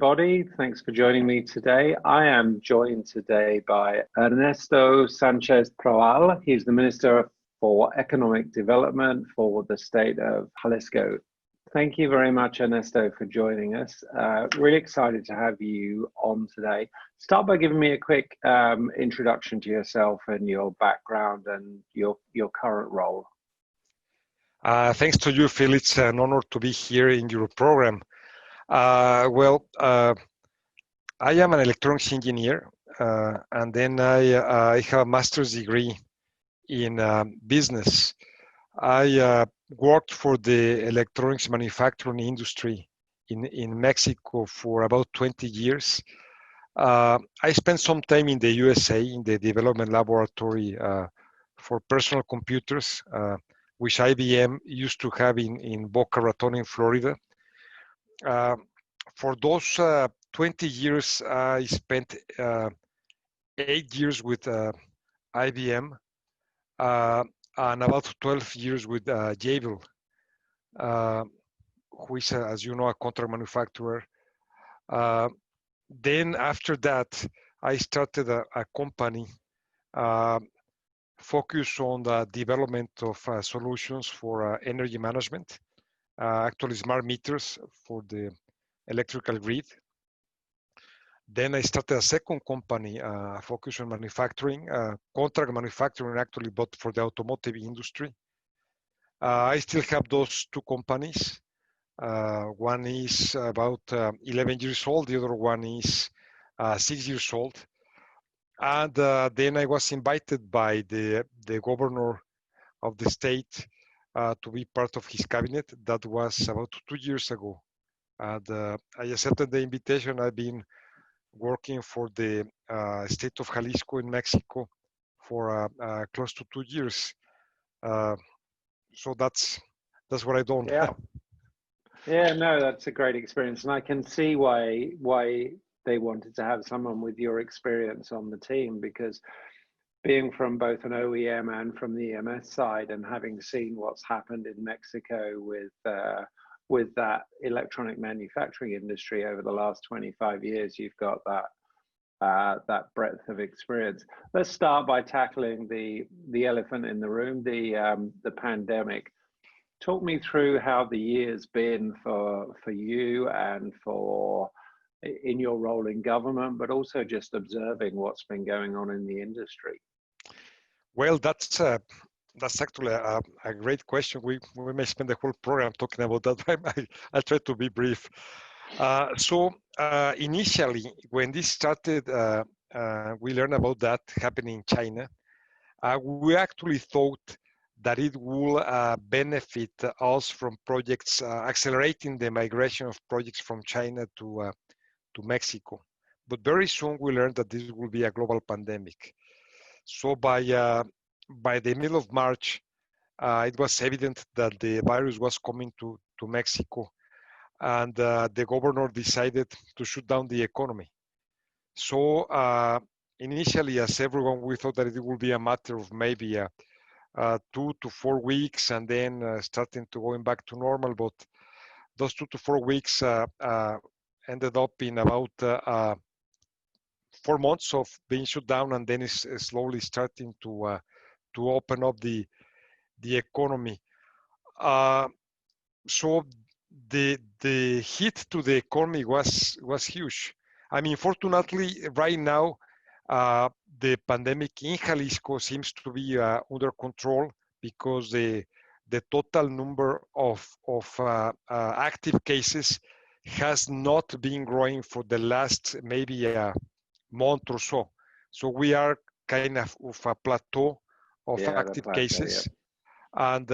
everybody. Thanks for joining me today. I am joined today by Ernesto Sanchez Proal. He's the Minister for Economic Development for the state of Jalisco. Thank you very much, Ernesto, for joining us. Really excited to have you on today. Start by giving me a quick introduction to yourself and your background and your current role. Thanks to you, Phil. It's an honor to be here in your program. I am an electronics engineer, and then I have a master's degree in business. I worked for the electronics manufacturing industry in Mexico for about 20 years. I spent some time in the USA in the development laboratory for personal computers, which IBM used to have in Boca Raton in Florida. For those 20 years, I spent 8 years with IBM and about 12 years with Jabil, who is, as you know, a contract manufacturer. Then after that, I started a company focused on the development of solutions for energy management, actually smart meters for the electrical grid. Then I started a second company focused on manufacturing, contract manufacturing actually, but for the automotive industry. I still have those two companies. One is about 11 years old, the other one is 6 years old. And then I was invited by the governor of the state to be part of his cabinet. That was about 2 years ago. And I accepted the invitation. I've been working for the state of Jalisco in Mexico for close to 2 years. So that's what I've done. Yeah, no, that's a great experience, and I can see why they wanted to have someone with your experience on the team, because being from both an OEM and from the EMS side, and having seen what's happened in Mexico with that electronic manufacturing industry over the last 25 years, you've got that breadth of experience. Let's start by tackling the elephant in the room, the pandemic. Talk me through how the year's been for you and in your role in government, but also just observing what's been going on in the industry. Well, that's actually a great question. We may spend the whole program talking about that. I'll try to be brief. Initially, when this started, we learned about that happening in China. We actually thought that it will benefit us from projects, accelerating the migration of projects from China to Mexico. But very soon we learned that this will be a global pandemic. So by the middle of March, it was evident that the virus was coming to Mexico, and the governor decided to shut down the economy. So initially, as everyone, we thought that it would be a matter of maybe 2 to 4 weeks, and then starting to going back to normal. But those 2 to 4 weeks ended up in about 4 months of being shut down, and then it's slowly starting to open up the economy. So the hit to the economy was huge. I mean, fortunately, right now, the pandemic in Jalisco seems to be under control, because the total number of active cases has not been growing for the last maybe a month or so. So we are kind of a plateau of active cases. Yeah. And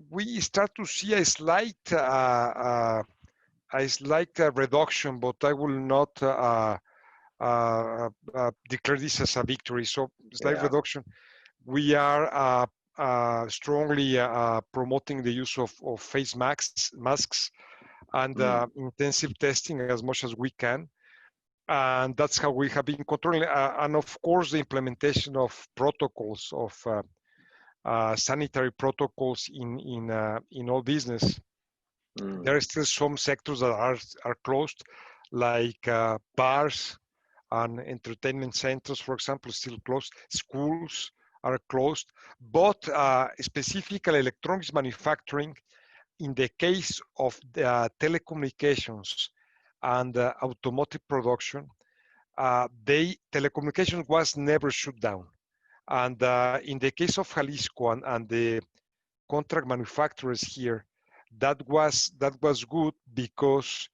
we start to see a slight reduction, but I will not declare this as a victory. So slight reduction. We are strongly promoting the use of face masks and intensive testing as much as we can. And that's how we have been controlling. And of course, the implementation of protocols, of sanitary protocols in all business. There are still some sectors that are closed, like bars and entertainment centers, for example, still closed. Schools are closed, but specifically electronics manufacturing, in the case of the telecommunications and automotive production, telecommunications was never shut down. And in the case of Jalisco and the contract manufacturers here, that was good because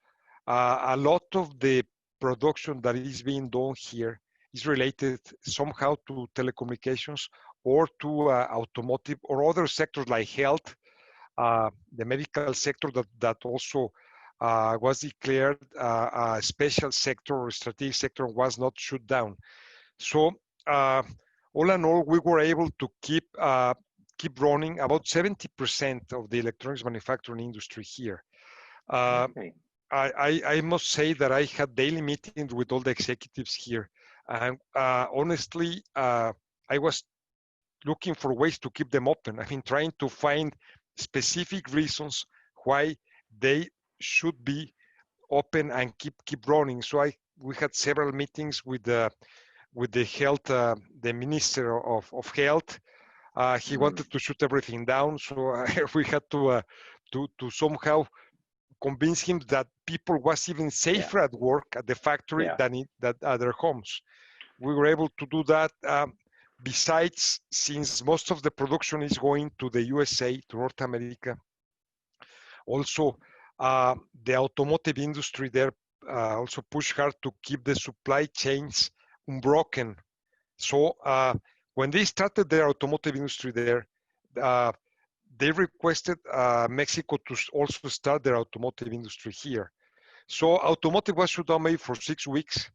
a lot of the production that is being done here is related somehow to telecommunications or to automotive or other sectors like health, the medical sector that also was declared a special sector or strategic sector, was not shut down. So all in all, we were able to keep running about 70% of the electronics manufacturing industry here. Okay. I must say that I had daily meetings with all the executives here, and honestly, I was looking for ways to keep them open. I mean, trying to find specific reasons why they should be open and keep running. So we had several meetings with the health, the minister of health. He wanted to shut everything down, so we had to somehow convince him that people was even safer at work at the factory than at their homes. We were able to do that. Besides, since most of the production is going to the USA, to North America, also the automotive industry there also pushed hard to keep the supply chains unbroken. So when they started their automotive industry there, they requested Mexico to also start their automotive industry here. So automotive was shut down maybe for 6 weeks.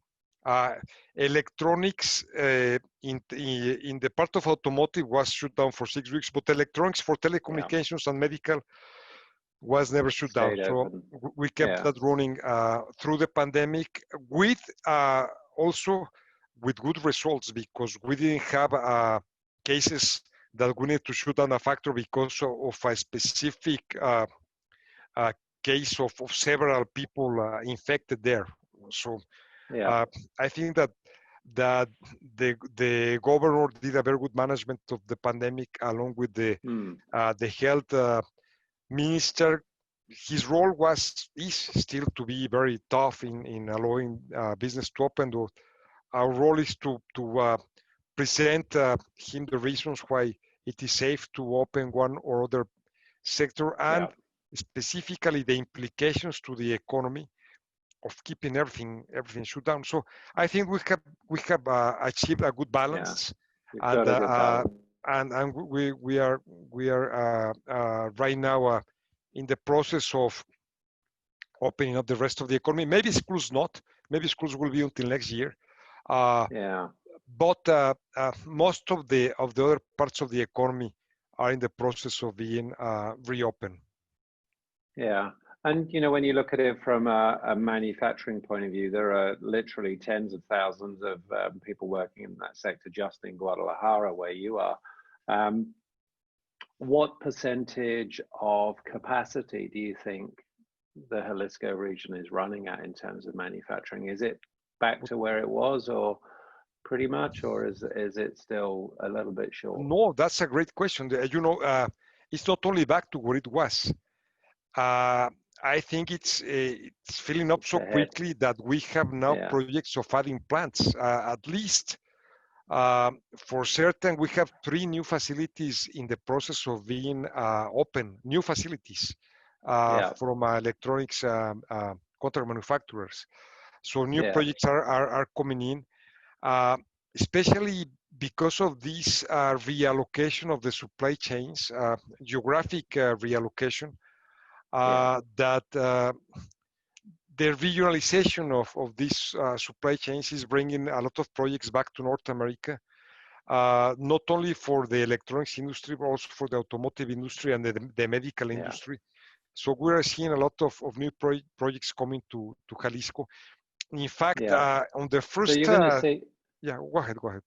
Electronics in the part of automotive was shut down for 6 weeks, but electronics for telecommunications and medical was never shut down. So we kept that running through the pandemic with also with good results, because we didn't have cases that we need to shut down a factory because of a specific case of several people infected there. So I think that the governor did a very good management of the pandemic, along with the health minister. His role is still to be very tough in allowing business to open. Our role is to present him the reasons why it is safe to open one or other sector, and specifically the implications to the economy of keeping everything shut down. So I think we have achieved a good balance, and we are right now in the process of opening up the rest of the economy. Maybe schools not. Maybe schools will be until next year. But most of the other parts of the economy are in the process of being reopened. Yeah. And, when you look at it from a manufacturing point of view, there are literally tens of thousands of people working in that sector just in Guadalajara, where you are. What percentage of capacity do you think the Jalisco region is running at in terms of manufacturing? Is it back to where it was, or pretty much, or is it still a little bit short? No, that's a great question. It's not only back to where it was. I think it's filling up so quickly that we have now projects of adding plants. At least for certain, we have 3 new facilities in the process of being open, new facilities from electronics contract manufacturers. So new projects are coming in, especially because of this reallocation of the supply chains, geographic reallocation, that the regionalization of these supply chains is bringing a lot of projects back to North America, not only for the electronics industry, but also for the automotive industry and the medical industry. So we're seeing a lot of new projects coming to Jalisco. In fact, on the first... So you're going to see... go ahead.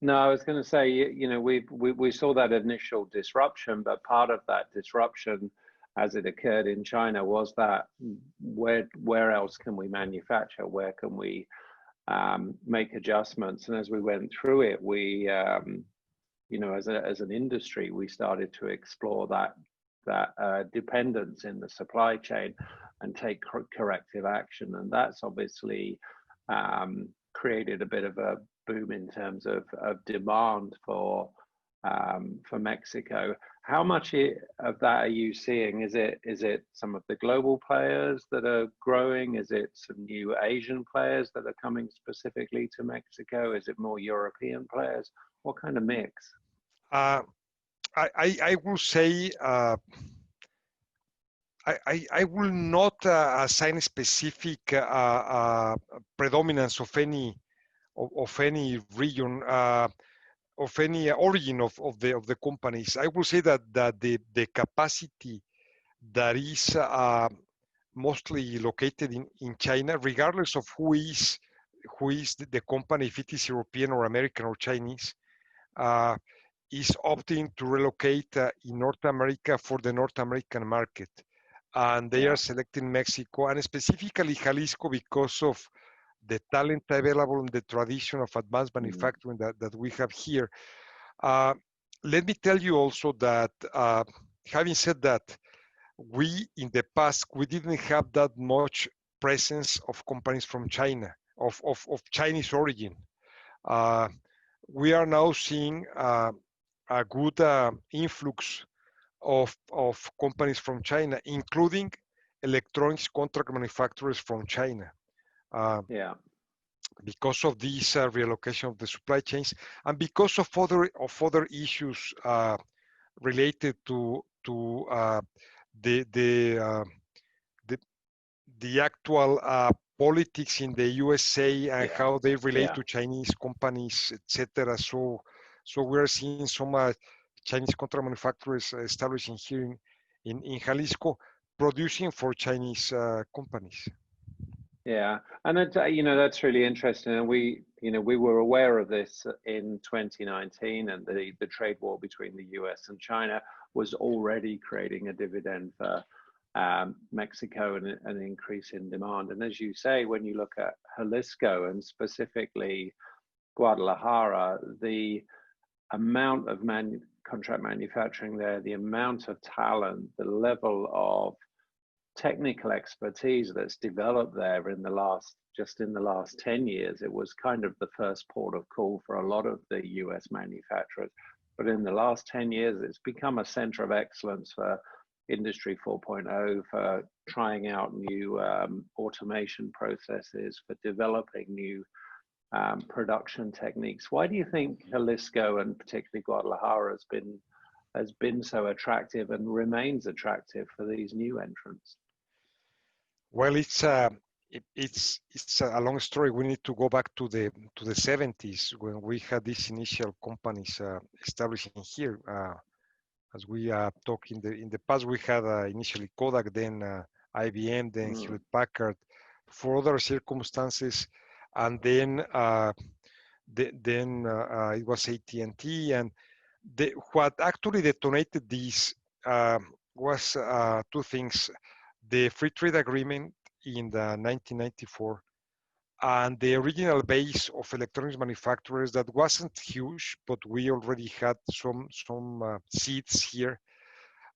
No, I was going to say, we saw that initial disruption, but part of that disruption as it occurred in China was that where else can we manufacture? Where can we make adjustments? And as we went through it, we, you know, as an industry, we started to explore that dependence in the supply chain and take corrective action. And that's obviously created a bit of a boom in terms of demand for Mexico. How much of that are you seeing? Is it some of the global players that are growing? Is it some new Asian players that are coming specifically to Mexico? Is it more European players? What kind of mix? I will say I will not assign specific predominance of any region, of any origin of the companies. I will say that the capacity that is mostly located in China, regardless of who is the company, if it is European or American or Chinese, is opting to relocate in North America for the North American market. And they are selecting Mexico and specifically Jalisco because of the talent available and the tradition of advanced manufacturing that we have here. Let me tell you also that, having said that, we in the past, we didn't have that much presence of companies from China, of Chinese origin. We are now seeing a good influx of companies from China, including electronics contract manufacturers from China. Because of this relocation of the supply chains and because of other issues related to the actual politics in the USA and how they relate to Chinese companies, etc. So we're seeing some Chinese contract manufacturers establishing here in Jalisco, producing for Chinese companies. Yeah, and you know, that's really interesting. And we were aware of this in 2019, and the trade war between the US and China was already creating a dividend for Mexico and an increase in demand. And as you say, when you look at Jalisco and specifically Guadalajara, the amount of contract manufacturing there, the amount of talent, the level of technical expertise that's developed there in the last 10 years, it was kind of the first port of call for a lot of the US manufacturers. But in the last 10 years, it's become a center of excellence for Industry 4.0, for trying out new automation processes, for developing new production techniques. Why do you think Jalisco and particularly Guadalajara has been so attractive and remains attractive for these new entrants? Well, it's a long story. We need to go back to the 70s when we had these initial companies establishing here. As we talked in the past, we had initially Kodak, then IBM, then Hewlett Packard, for other circumstances, and then it was AT&T. And what actually detonated this was two things: the free trade agreement in the 1994 and the original base of electronics manufacturers that wasn't huge, but we already had some seeds here.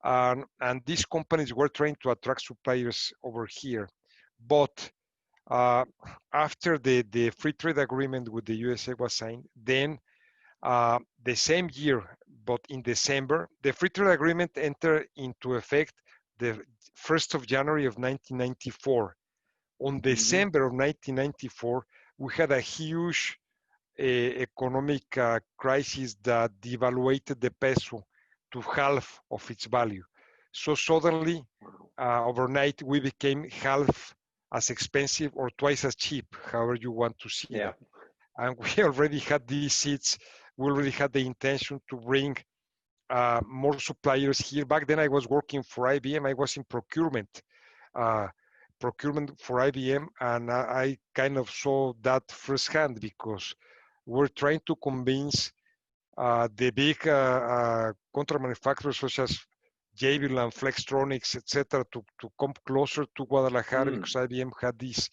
And these companies were trying to attract suppliers over here. But after the free trade agreement with the USA was signed, then the same year, but in December, the free trade agreement entered into effect the 1st of January of 1994. On December of 1994, we had a huge economic crisis that devaluated the peso to half of its value. So suddenly, overnight, we became half as expensive or twice as cheap, however you want to see it. And we already had these seeds. We already had the intention to bring more suppliers here. Back then I was working for IBM. I was in procurement for IBM, and I kind of saw that firsthand because we're trying to convince the big contract manufacturers such as Jabil and Flextronics, etc., to come closer to Guadalajara because IBM had this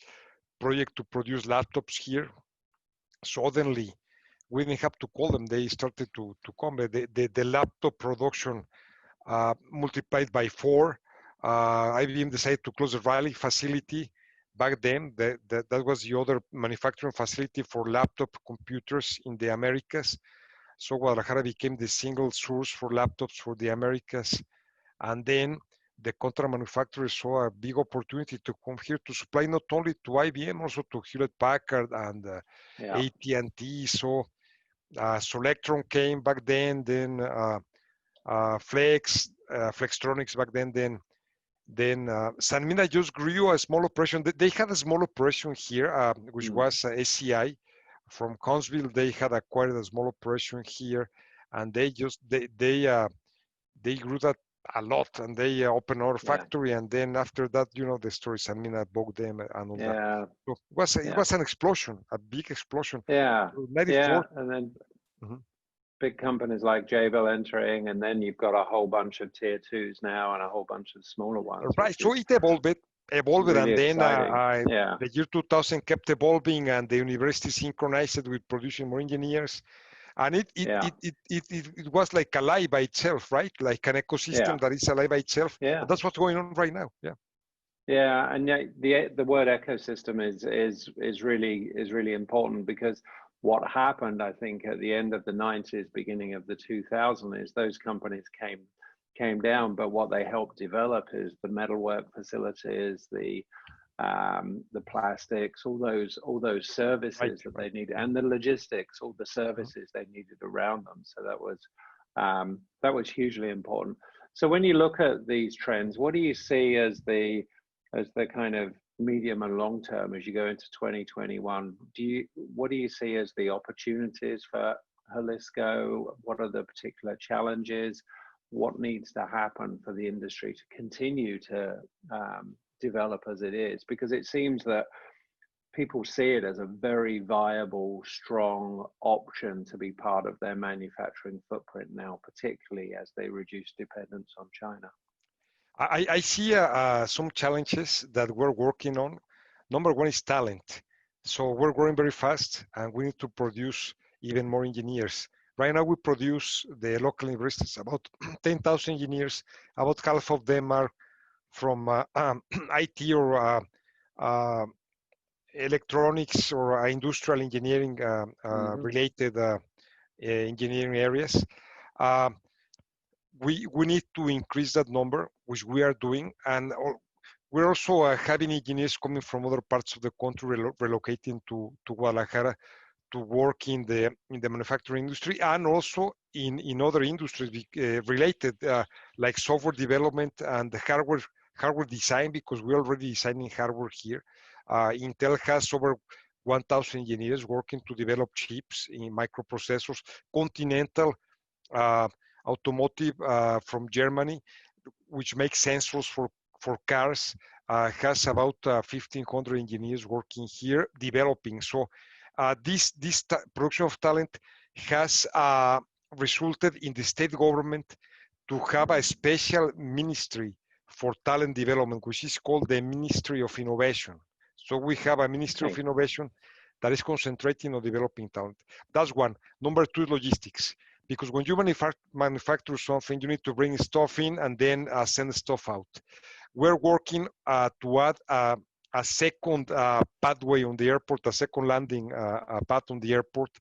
project to produce laptops here. Suddenly, we didn't have to call them; they started to come. The laptop production multiplied by 4. IBM decided to close the Raleigh facility. Back then, that was the other manufacturing facility for laptop computers in the Americas. So Guadalajara became the single source for laptops for the Americas. And then the contract manufacturers saw a big opportunity to come here to supply not only to IBM, also to Hewlett-Packard and AT&T. So Solectron came back then Flextronics back then Sanmina just grew a small operation. They had a small operation here, which was SCI from Connsville. They had acquired a small operation here, and they grew that a lot, and they opened our factory. And then after that, the story, Sanmina bought them and all that. So it was an explosion, a big explosion. Yeah, so 94, and then big companies like Jabil entering, and then you've got a whole bunch of tier 2s now and a whole bunch of smaller ones. Right, so it evolved, really, and then the year 2000 kept evolving, and the university synchronized it with producing more engineers, and it was like alive by itself, right? Like an ecosystem that is alive by itself. And that's what's going on right now. Yeah, and the word ecosystem is really important, because what happened, I think, at the end of the 90s, beginning of the 2000s, is those companies came down, but what they helped develop is the metalwork facilities, the plastics, all those services that they needed, and the logistics, all the services they needed around them. So that was hugely important. So when you look at these trends, what do you see as the kind of medium and long term as you go into 2021? What do you see as the opportunities for Jalisco? What are the particular challenges? What needs to happen for the industry to continue to develop as it is? Because it seems that people see it as a very viable, strong option to be part of their manufacturing footprint now, particularly as they reduce dependence on China. I see some challenges that we're working on. Number one is talent. So we're growing very fast, and we need to produce even more engineers. Right now, we produce the local universities about 10,000 engineers. About half of them are from IT or electronics or industrial engineering related engineering areas. We need to increase that number, which we are doing, and we're also having engineers coming from other parts of the country relocating to Guadalajara to work in the manufacturing industry, and also in other industries related, like software development and the hardware design, because we're already designing hardware here. Intel has over 1,000 engineers working to develop chips in microprocessors. Continental Automotive from Germany, which makes sensors for cars, has about 1,500 engineers working here developing. So this production of talent has resulted in the state government to have a special ministry for talent development, which is called the Ministry of Innovation. So we have a Ministry of Innovation that is concentrating on developing talent. That's one. Number two is logistics. Because when you manufacture something, you need to bring stuff in and then send stuff out. We're working to add a second pathway on the airport, a second landing path on the airport.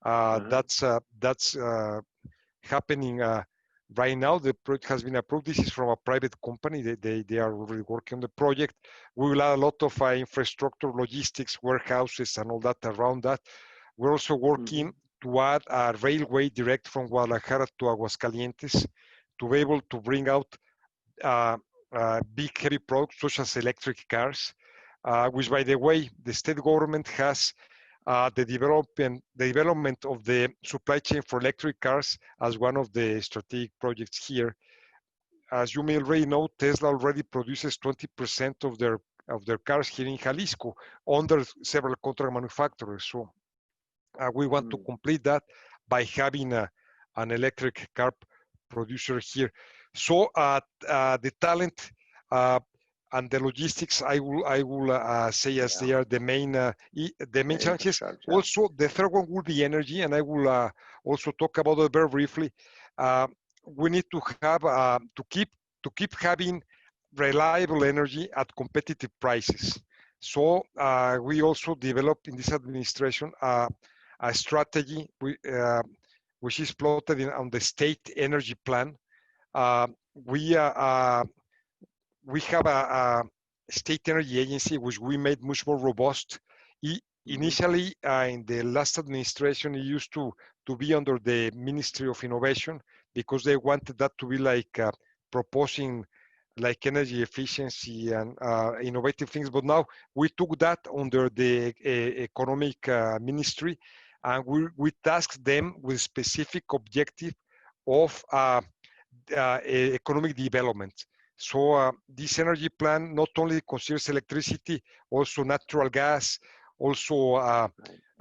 That's happening right now. The project has been approved. This is from a private company. They are already working on the project. We will add a lot of infrastructure, logistics, warehouses, and all that around that. We're also working to add a railway direct from Guadalajara to Aguascalientes to be able to bring out big heavy products such as electric cars, which, by the way, the state government has the development of the supply chain for electric cars as one of the strategic projects here. As you may already know, Tesla already produces 20% of their cars here in Jalisco under several contract manufacturers. So we want to complete that by having an electric car producer here. So the talent and the logistics, I will say as they are the main challenges. Also, the third one will be energy, and I will also talk about it very briefly. We need to have to keep having reliable energy at competitive prices. So we also developed in this administration a strategy which is plotted on the state energy plan. Uh, we we have a state energy agency which we made much more robust. Initially, in the last administration, it used to be under the Ministry of Innovation because they wanted that to be like proposing like energy efficiency and innovative things. But now we took that under the economic ministry, and we tasked them with specific objective of economic development. So this energy plan not only considers electricity, also natural gas, also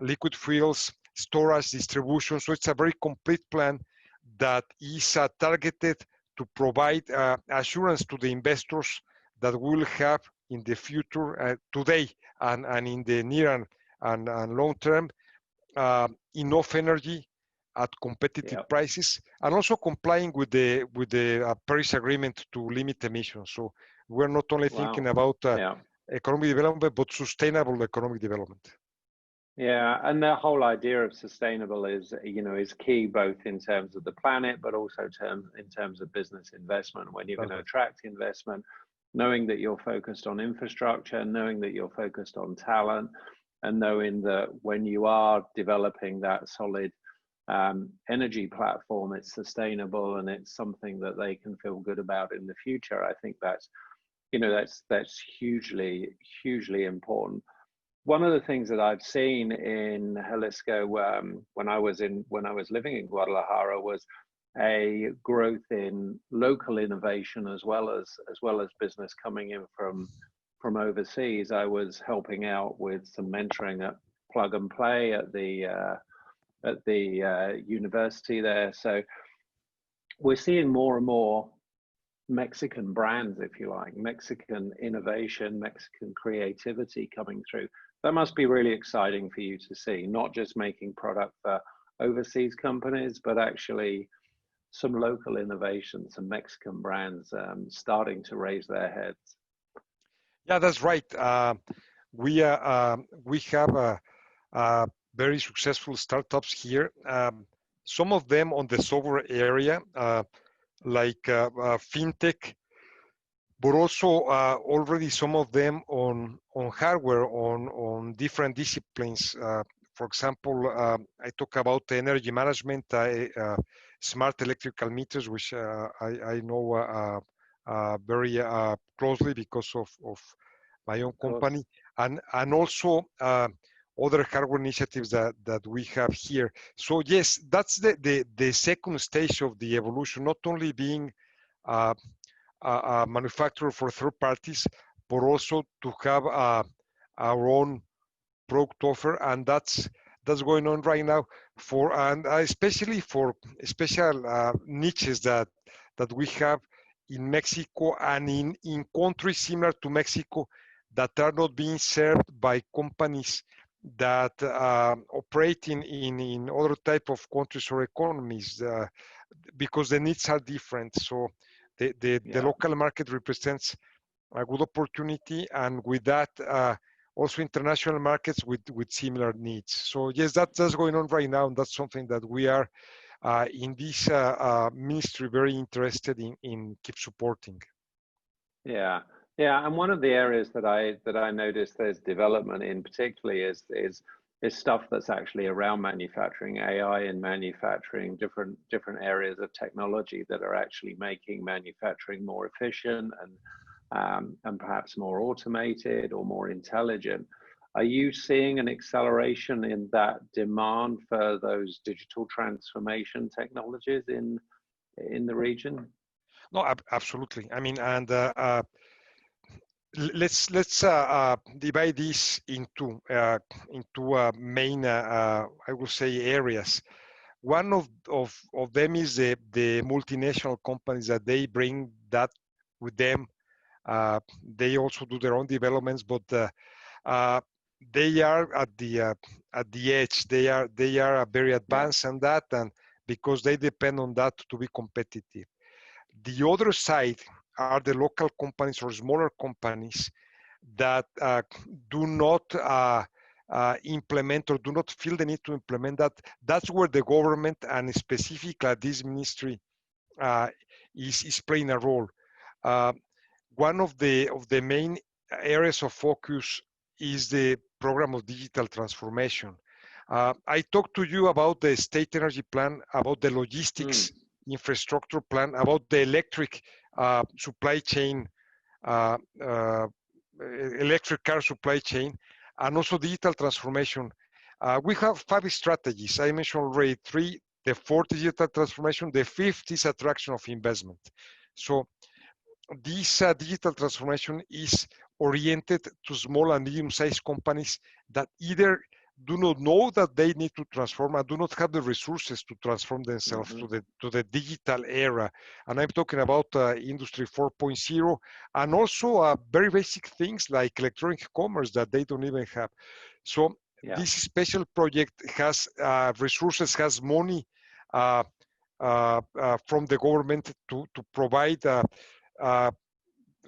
liquid fuels, storage, distribution. So it's a very complete plan that is targeted to provide assurance to the investors that we will have in the future, today and in the near and long term, enough energy at competitive prices, and also complying with the Paris Agreement to limit emissions. So we're not only thinking about economic development, but sustainable economic development. Yeah, and the whole idea of sustainable is, is key both in terms of the planet, but also in terms of business investment. When you're going to attract investment, knowing that you're focused on infrastructure, knowing that you're focused on talent, and knowing that when you are developing that solid energy platform, it's sustainable and it's something that they can feel good about in the future. I think that's hugely important. One of the things that I've seen in Jalisco when I was living in Guadalajara was a growth in local innovation as well as business coming in from overseas. I was helping out with some mentoring at Plug and Play at the university there. So we're seeing more and more Mexican brands, if you like, Mexican innovation, Mexican creativity coming through. That must be really exciting for you to see, not just making product for overseas companies, but actually some local innovations, some Mexican brands starting to raise their heads. Yeah, that's right. We have very successful startups here. Some of them on the software area, like fintech, but also already some of them on hardware, on different disciplines. For example, I talk about energy management, smart electrical meters, which I know very closely because of my own company, and also other hardware initiatives that we have here. So yes, that's the second stage of the evolution, not only being a manufacturer for third parties, but also to have our own product offer, and that's going on right now and especially for special niches that we have in Mexico and in countries similar to Mexico that are not being served by companies that operate in other type of countries or economies, because the needs are different. So the local market represents a good opportunity, and with that also international markets with similar needs. So yes, that's going on right now, and that's something that we are in this ministry very interested in keep supporting. Yeah, and one of the areas that I noticed there's development in particularly is stuff that's actually around manufacturing, AI in manufacturing, different areas of technology that are actually making manufacturing more efficient and perhaps more automated or more intelligent. Are you seeing an acceleration in that demand for those digital transformation technologies in the region? No, absolutely. I mean, and let's divide this into main, I will say, areas. One of them is the multinational companies that they bring that with them. They also do their own developments, but uh, they are at the edge. They are very advanced on that, and because they depend on that to be competitive. The other side are the local companies or smaller companies that do not implement or do not feel the need to implement that. That's where the government and specifically this ministry uh, is playing a role. Uh, One of the main areas of focus is the program of digital transformation. I talked to you about the state energy plan, about the logistics infrastructure plan, about the electric supply chain, uh, uh, electric car supply chain, and also digital transformation. We have 5 strategies. I mentioned already 3. The fourth is digital transformation. The fifth is attraction of investment. So this digital transformation is oriented to small and medium-sized companies that either do not know that they need to transform and do not have the resources to transform themselves to the digital era. And I'm talking about industry 4.0 and also very basic things like electronic commerce that they don't even have. So this special project has resources, has money from the government to provide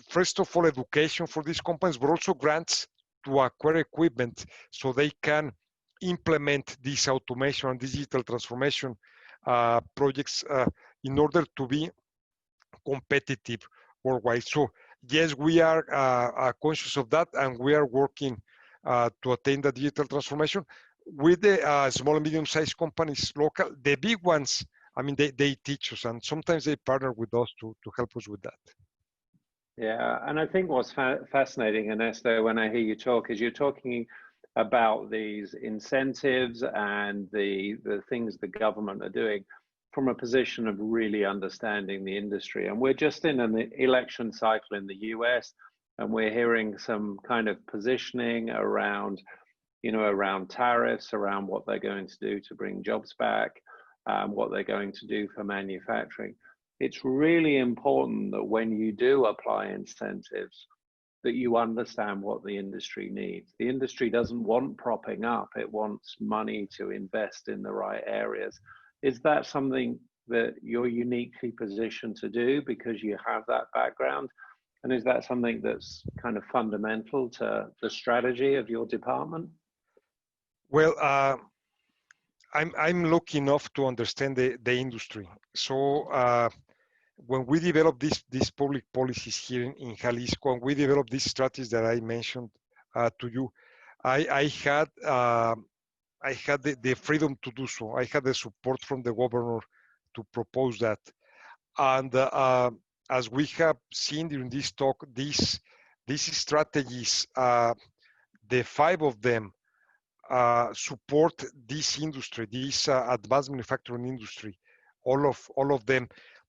first of all, education for these companies, but also grants to acquire equipment so they can implement this automation and digital transformation projects in order to be competitive worldwide. So yes, we are conscious of that, and we are working to attain the digital transformation with the small and medium-sized companies, local. The big ones, I mean, they teach us, and sometimes they partner with us to help us with that. Yeah, and I think what's fascinating, Ernesto, when I hear you talk, is you're talking about these incentives and the things the government are doing from a position of really understanding the industry. And we're just in an election cycle in the US, and we're hearing some kind of positioning around, around tariffs, around what they're going to do to bring jobs back, what they're going to do for manufacturing. It's really important that when you do apply incentives, that you understand what the industry needs. The industry doesn't want propping up, it wants money to invest in the right areas. Is that something that you're uniquely positioned to do because you have that background? And is that something that's kind of fundamental to the strategy of your department? Well, I'm lucky enough to understand the industry. So when we develop these public policies here in Jalisco, and we develop these strategies that I mentioned to you, I had the freedom to do so. I had the support from the governor to propose that. And as we have seen during this talk, these strategies, the 5 of them support this industry, this advanced manufacturing industry, all of them,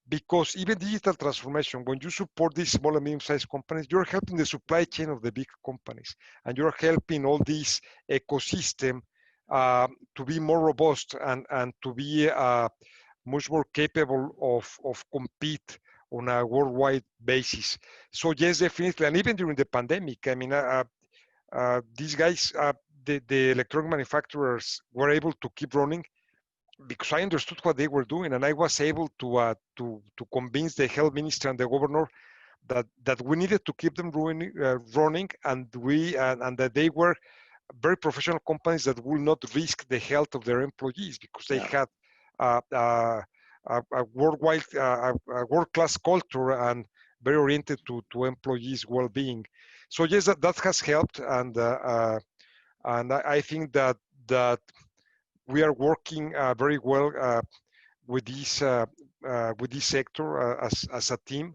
because even digital transformation, when you support these small and medium-sized companies, you're helping the supply chain of the big companies, and you're helping all this ecosystem to be more robust and to be much more capable of compete on a worldwide basis. So yes, definitely, and even during the pandemic, I mean, these guys, the electronic manufacturers were able to keep running because I understood what they were doing, and I was able to convince the health minister and the governor that we needed to keep them running, and that they were very professional companies that will not risk the health of their employees because they had a world-class culture and very oriented to employees' well-being. So yes, that has helped, and I think that we are working very well with this sector as a team,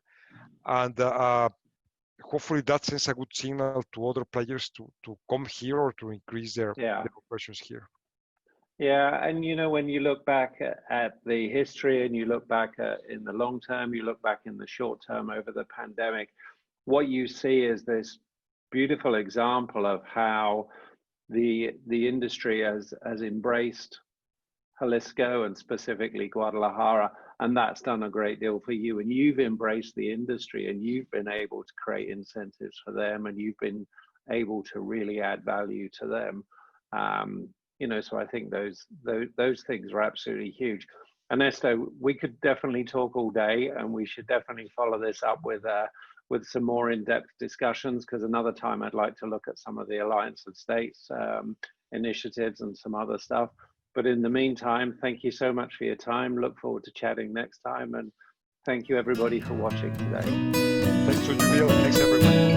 and hopefully that sends a good signal to other players to come here or to increase their operations here. Yeah, and when you look back at the history and you look back in the long term, you look back in the short term over the pandemic, what you see is this beautiful example of how the industry has embraced Jalisco and specifically Guadalajara, and that's done a great deal for you. And you've embraced the industry, and you've been able to create incentives for them, and you've been able to really add value to them. So I think those things are absolutely huge. Ernesto, we could definitely talk all day, and we should definitely follow this up with some more in-depth discussions, because another time I'd like to look at some of the Alliance of States initiatives and some other stuff. But in the meantime, thank you so much for your time. Look forward to chatting next time. And thank you everybody for watching today. Thanks to you, Bill. Thanks everybody.